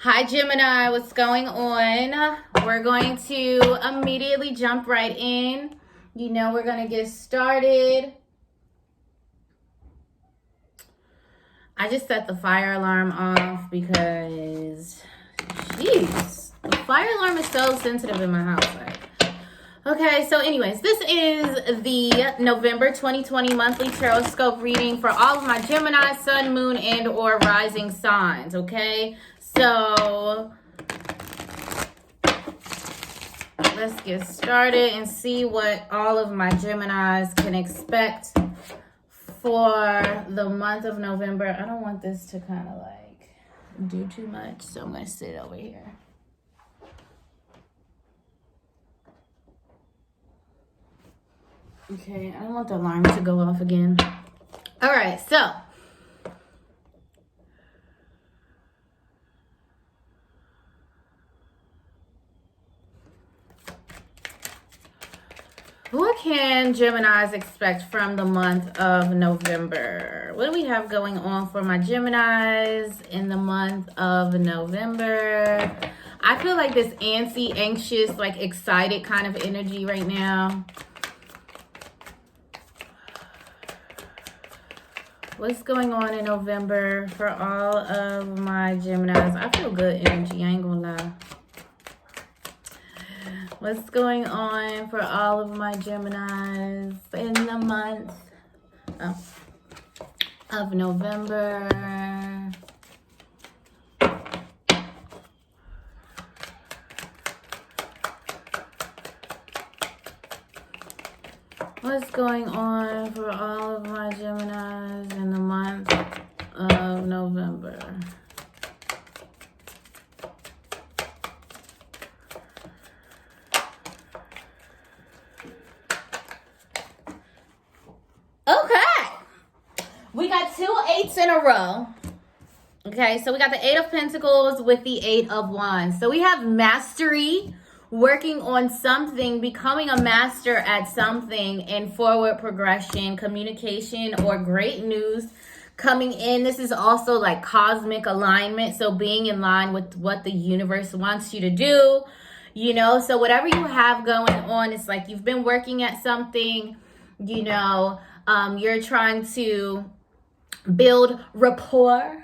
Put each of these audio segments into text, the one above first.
Hi Gemini, what's going on? We're going to immediately jump right in. We're going to get started. I just set the fire alarm off because, jeez, the fire alarm is so sensitive in my house. Okay, so anyways, this is the November 2020 monthly Tarotscope reading for all of my Gemini, Sun, Moon, and or rising signs, okay? So let's get started and see what all of my Geminis can expect for the month of November. I don't want this to kind of like do too much, so I'm going to sit over here. Okay, I don't want the alarm to go off again. All right, so what can Geminis expect from the month of November? What do we have going on for my Geminis in the month of November? I feel like this antsy, anxious, like excited kind of energy right now. What's going on in November for all of my Geminis? I feel good energy, I ain't gonna lie. What's going on for all of my Geminis in the month of November? What's going on for all of my Geminis in the month of November? Okay. We got 2 8s in a row. Okay, so we got the 8 of Pentacles with the 8 of Wands. So we have mastery, working on something, becoming a master at something, and forward progression, communication, or great news coming in. This is also like cosmic alignment, so being in line with what the universe wants you to do, so whatever you have going on, it's like you've been working at something, you're trying to build rapport.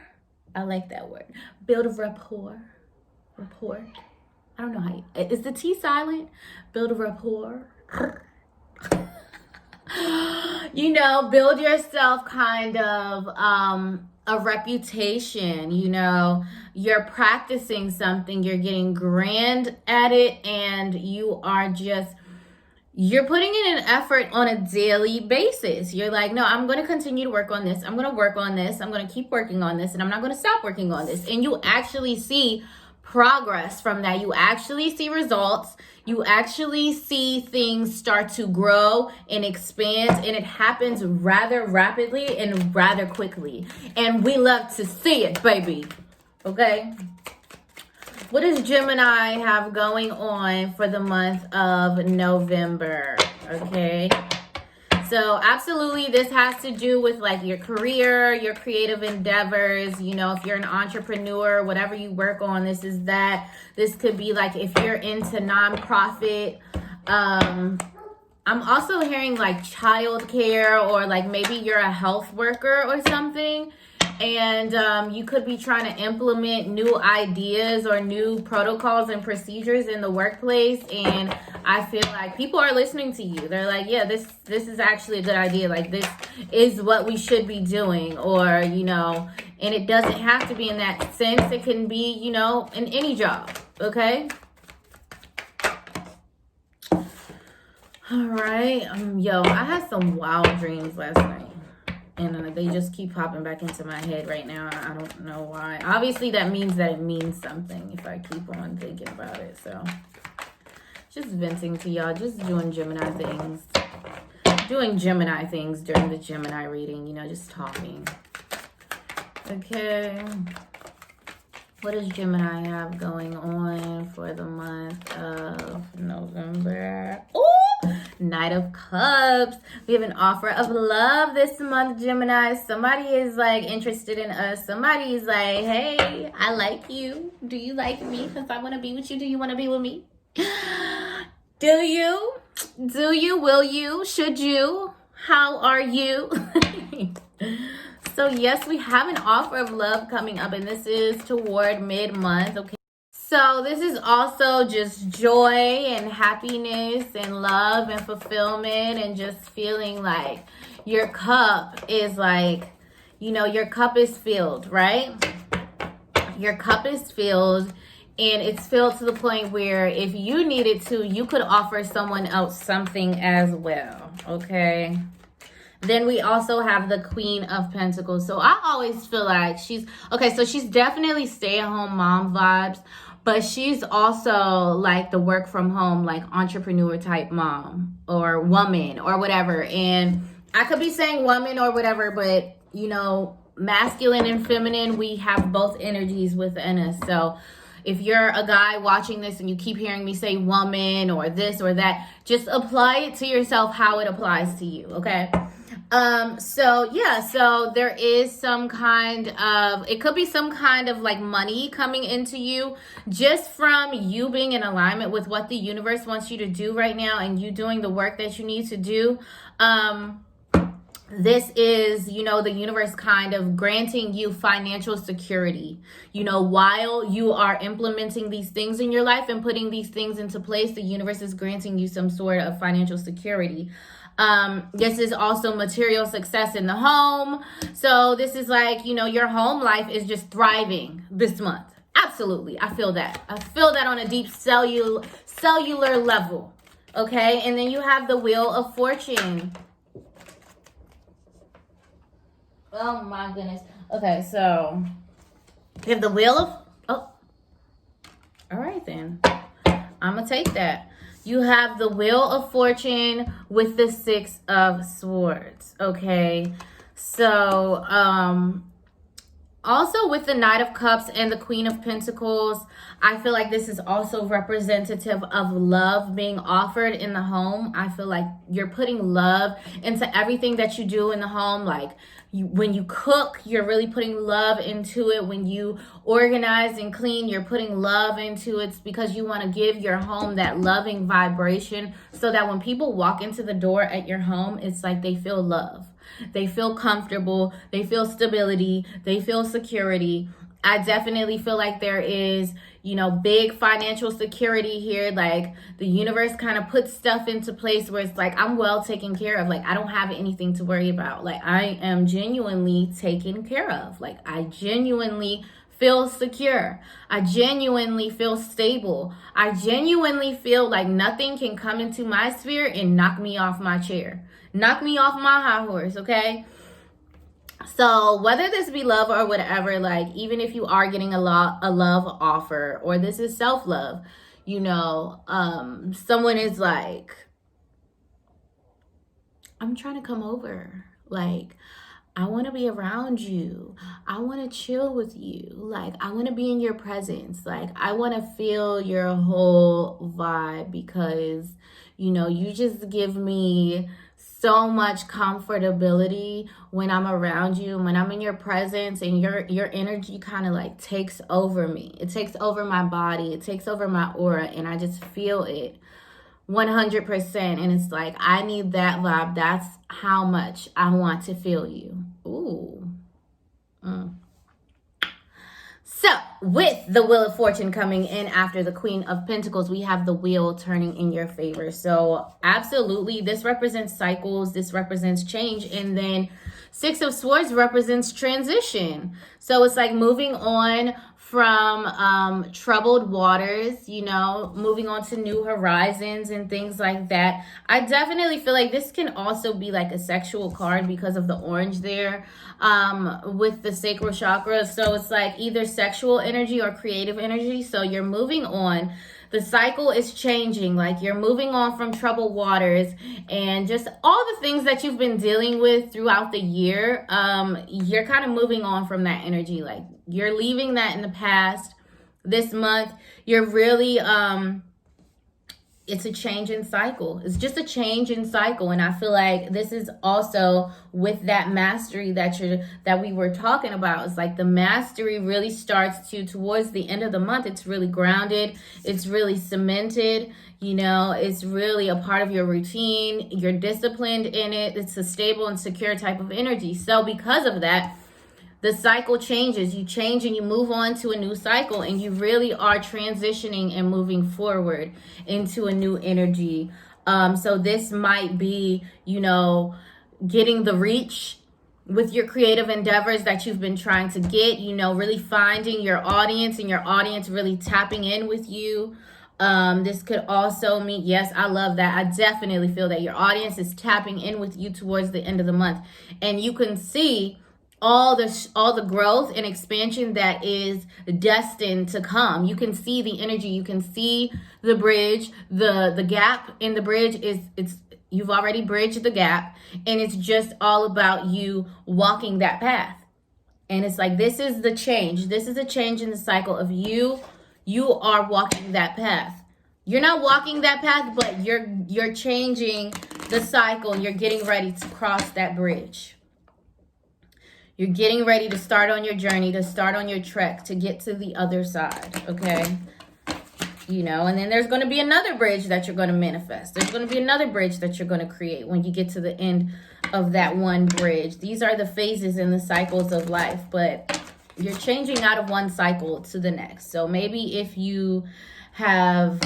I like that word. Build a rapport. I don't know how is the T silent? Build a rapport. Build yourself kind of a reputation. You're practicing something, you're getting grand at it, and you're putting in an effort on a daily basis. You're like, no, I'm going to continue to work on this. I'm going to work on this. I'm going to keep working on this, and I'm not going to stop working on this. And you actually see progress from that. You actually see results. You actually see things start to grow and expand, and it happens rather rapidly and rather quickly. And we love to see it, baby. Okay? What does Gemini have going on for the month of November? Okay. So absolutely, this has to do with like your career, your creative endeavors. If you're an entrepreneur, whatever you work on, this is that. This could be like if you're into nonprofit. I'm also hearing like childcare, or like maybe you're a health worker or something. And you could be trying to implement new ideas or new protocols and procedures in the workplace. And I feel like people are listening to you. They're like, yeah, this is actually a good idea. Like, this is what we should be doing. Or, and it doesn't have to be in that sense. It can be, in any job. Okay? All right. I had some wild dreams last night. And they just keep popping back into my head right now. I don't know why. Obviously, that means that it means something if I keep on thinking about it. So, just venting to y'all. Just doing Gemini things. Doing Gemini things during the Gemini reading. Just talking. Okay. What does Gemini have going on for the month of November? Oh! Knight of Cups. We have an offer of love this month, Gemini. Somebody is like interested in us. Somebody is like, hey, I like you. Do you like me? Because I want to be with you. Do you want to be with me? Do you? Do you? Will you? Should you? How are you? So yes, we have an offer of love coming up, and this is toward mid-month, okay? So this is also just joy and happiness and love and fulfillment and just feeling like your cup is like, you know, your cup is filled, right? Your cup is filled, and it's filled to the point where if you needed to, you could offer someone else something as well, okay? Then we also have the Queen of Pentacles. So I always feel like she's, okay, so she's definitely stay-at-home mom vibes, but she's also like the work from home, like entrepreneur type mom or woman or whatever. And I could be saying woman or whatever, but you know, masculine and feminine, we have both energies within us. So if you're a guy watching this and you keep hearing me say woman or this or that, just apply it to yourself how it applies to you, okay? So there is some kind of, it could be some kind of like money coming into you just from you being in alignment with what the universe wants you to do right now and you doing the work that you need to do. This is, you know, the universe kind of granting you financial security. You know, while you are implementing these things in your life and putting these things into place, the universe is granting you some sort of financial security. This is also material success in the home. So this is like, you know, your home life is just thriving this month. Absolutely. I feel that. I feel that on a deep cellular level. Okay. And then you have the Wheel of Fortune. Oh my goodness. Okay. So you have the Wheel of, oh, all right then. I'm going to take that. You have the Wheel of Fortune with the Six of Swords, okay? So, also with the Knight of Cups and the Queen of Pentacles, I feel like this is also representative of love being offered in the home. I feel like you're putting love into everything that you do in the home. Like when you cook, you're really putting love into it. When you organize and clean, you're putting love into it. It's because you want to give your home that loving vibration so that when people walk into the door at your home, it's like they feel love. They feel comfortable. They feel stability. They feel security. I definitely feel like there is, you know, big financial security here. Like the universe kind of puts stuff into place where it's like, I'm well taken care of. Like I don't have anything to worry about. Like I am genuinely taken care of. Like I genuinely feel secure. I genuinely feel stable. I genuinely feel like nothing can come into my sphere and knock me off my chair. Knock me off my high horse, okay? So whether this be love or whatever, like even if you are getting a love offer or this is self-love, you know, someone is like, I'm trying to come over. Like, I want to be around you. I want to chill with you. Like, I want to be in your presence. Like, I want to feel your whole vibe because, you know, you just give me so much comfortability when I'm around you, when I'm in your presence, and your energy kind of like takes over me. It takes over my body. It takes over my aura, and I just feel it 100%. And it's like, I need that vibe. That's how much I want to feel you. Ooh. So with the Wheel of Fortune coming in after the Queen of Pentacles, we have the wheel turning in your favor. So absolutely, this represents cycles. This represents change. And then Six of Swords represents transition. So it's like moving on from troubled waters, you know, moving on to new horizons and things like that. I definitely feel like this can also be like a sexual card because of the orange there with the sacral chakra. So it's like either sexual energy or creative energy. So you're moving on. The cycle is changing, like you're moving on from troubled waters and just all the things that you've been dealing with throughout the year. You're kind of moving on from that energy. Like you're leaving that in the past this month. You're really it's a change in cycle. It's just a change in cycle. And I feel like this is also with that mastery that we were talking about. It's like the mastery really starts towards the end of the month. It's really grounded. It's really cemented. It's really a part of your routine. You're disciplined in it. It's a stable and secure type of energy. So because of that, the cycle changes. You change and you move on to a new cycle, and you really are transitioning and moving forward into a new energy. So this might be, getting the reach with your creative endeavors that you've been trying to get, really finding your audience and your audience really tapping in with you. This could also mean, yes, I love that. I definitely feel that your audience is tapping in with you towards the end of the month, and you can see all the growth and expansion that is destined to come. You can see the energy. You can see the bridge. The gap in the bridge you've already bridged the gap, and it's just all about you walking that path. And it's like, this is the change. This is a change in the cycle of you. You are walking that path. You're not walking that path, but you're changing the cycle. You're getting ready to cross that bridge. You're getting ready to start on your journey, to start on your trek, to get to the other side, okay? And then there's going to be another bridge that you're going to manifest. There's going to be another bridge that you're going to create when you get to the end of that one bridge. These are the phases and the cycles of life, but you're changing out of one cycle to the next. So maybe if you have,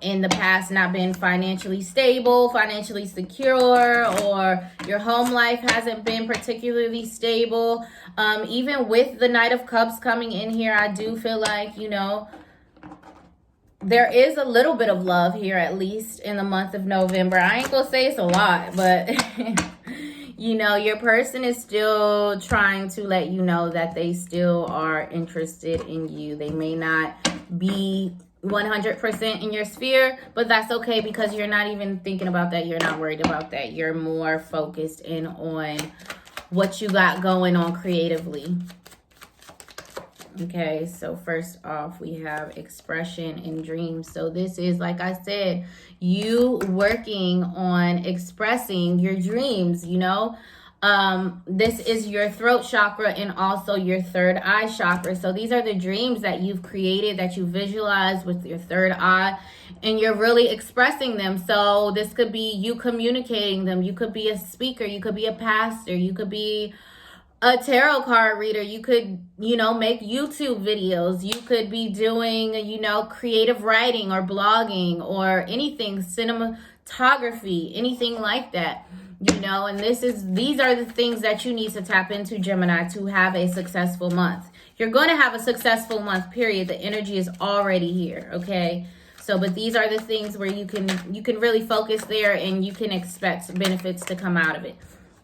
in the past not been financially stable, financially secure, or your home life hasn't been particularly stable. Even with the Knight of Cups coming in here, I do feel like, there is a little bit of love here, at least in the month of November. I ain't gonna say it's a lot, but your person is still trying to let you know that they still are interested in you. They may not be 100% in your sphere, but that's okay, because you're not even thinking about that. You're not worried about that. You're more focused in on what you got going on creatively. Okay, so first off, we have expression and dreams. So this is, like I said, you working on expressing your dreams, This is your throat chakra and also your third eye chakra. So these are the dreams that you've created, that you visualize with your third eye, and you're really expressing them. So this could be you communicating them. You could be a speaker. You could be a pastor. You could be a tarot card reader. You could, make YouTube videos. You could be doing, creative writing or blogging or anything, cinematography, anything like that. And these are the things that you need to tap into, Gemini, to have a successful month. You're going to have a successful month, period. The energy is already here, okay? So, but these are the things where you can really focus there, and you can expect benefits to come out of it.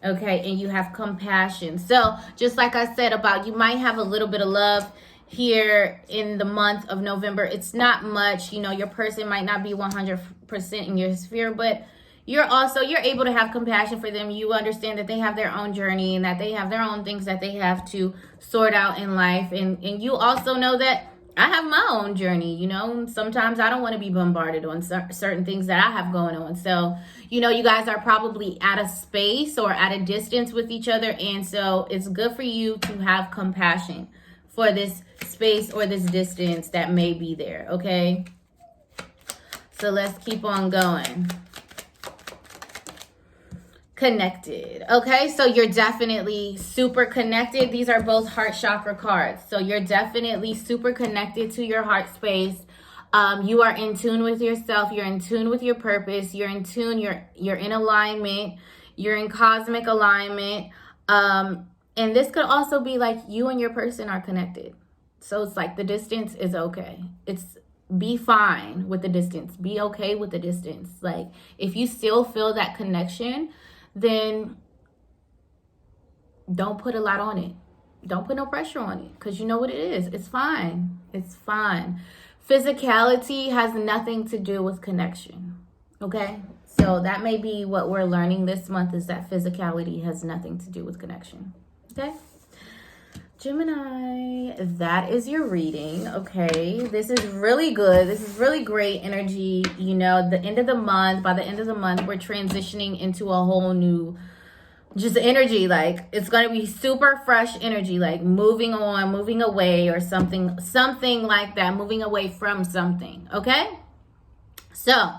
Okay, and you have compassion. So just like I said about, you might have a little bit of love here in the month of November. It's not much, your person might not be 100% in your sphere, but you're able to have compassion for them. You understand that they have their own journey and that they have their own things that they have to sort out in life. And you also know that I have my own journey, sometimes I don't want to be bombarded on certain things that I have going on. So, you guys are probably at a space or at a distance with each other. And so it's good for you to have compassion for this space or this distance that may be there. Okay. So let's keep on going. Connected. Okay, so you're definitely super connected. These are both heart chakra cards. So you're definitely super connected to your heart space. You are in tune with yourself. You're in tune with your purpose. You're in tune. You're in alignment. You're in cosmic alignment. And this could also be like you and your person are connected. So it's like the distance is okay. Be fine with the distance. Be okay with the distance. Like if you still feel that connection, then don't put a lot on it. Don't put no pressure on it, because you know what it is. It's fine. It's fine. Physicality has nothing to do with connection. Okay? So that may be what we're learning this month, is that physicality has nothing to do with connection. Okay? Gemini, that is your reading. Okay, this is really good. This is really great energy. You know, the end of the month, by the end of the month, we're transitioning into a whole new just energy. Like, it's going to be super fresh energy, like moving on, moving away, or something like that, moving away from something. Okay, so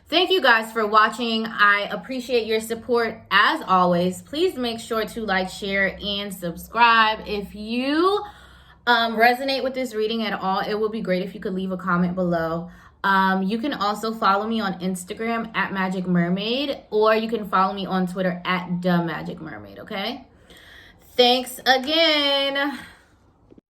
thank you guys for watching. I appreciate your support as always. Please make sure to like, share, and subscribe. If you resonate with this reading at all, it would be great if you could leave a comment below. You can also follow me on Instagram at Magic Mermaid, or you can follow me on Twitter at The Magic Mermaid. Okay, thanks again.